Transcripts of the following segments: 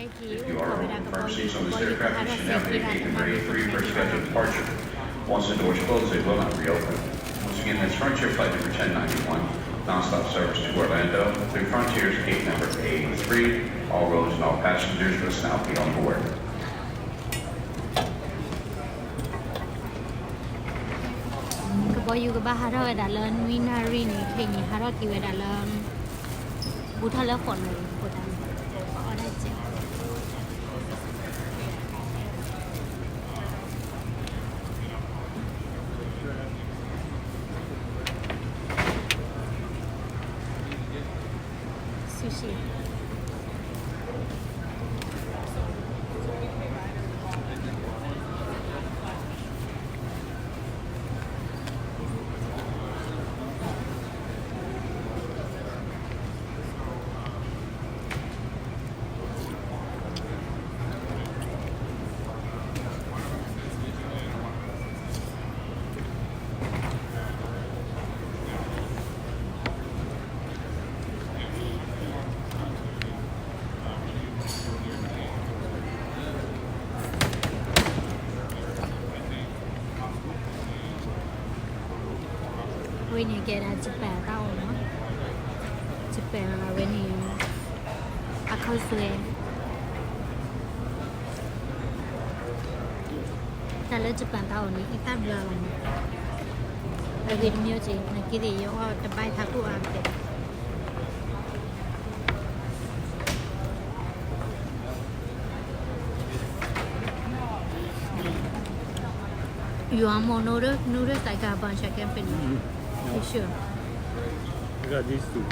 If you are on confirmed seats on this aircraft, you should now vacate and ready for your scheduled departure. Once the doors close, they will not reopen. Once again, that's Frontier Flight number 1091, nonstop service to Orlando through Frontier's gate number A3. All roads and all passengers must now be on board. Kaboyu ba haro dalan winari ni kini haro kiwe dalam buta la phone ni buta có đây chứ sushi When you get at Japan, Japan, when you are close to it,แต่Japan ตอนนี้อีกตั้งเดือนไปวินมิวจิในกิริยาจะไปทักผู้อ่านเด็กYou want more noodles? I got a bunch. I can finish. No. You sure? I got these two.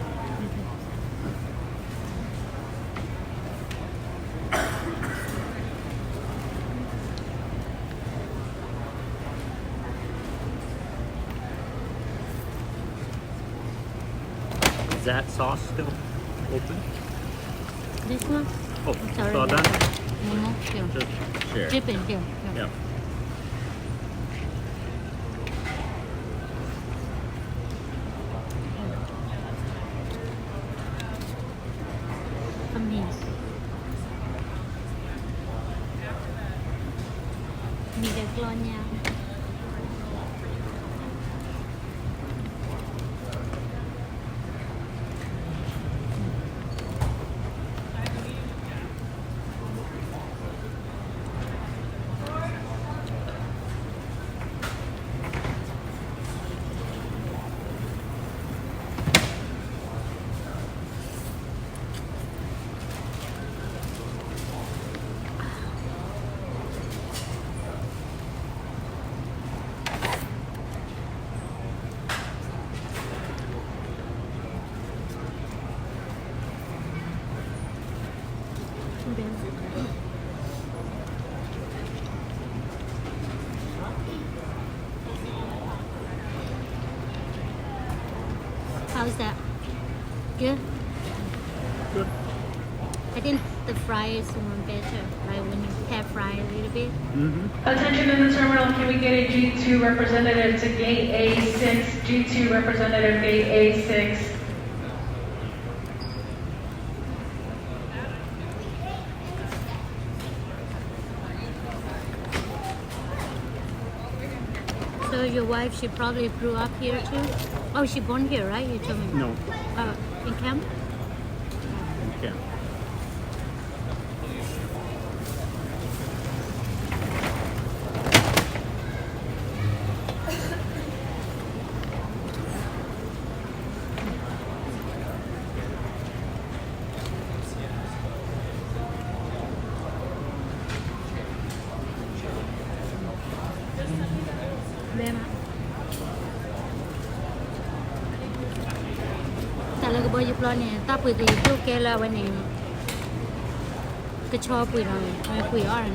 Is that sauce still open? This one? Oh, Sorry. it's all done? No, here. Just share. Dip in here. Yeah. Mì được luôn nha. How's that? Good? Good. I think the fries one better. Like when you pair fry a little bit. Attention in the terminal, can we get a G2 representative to gate A6? G2 representative, gate A6. So your wife, she probably grew up here too? Oh, she born here, right? You told me. No. In camp? Yeah. Kalau ke baju pelan ni, tak pergi tu kela wani. Kecua pun orang, pun orang.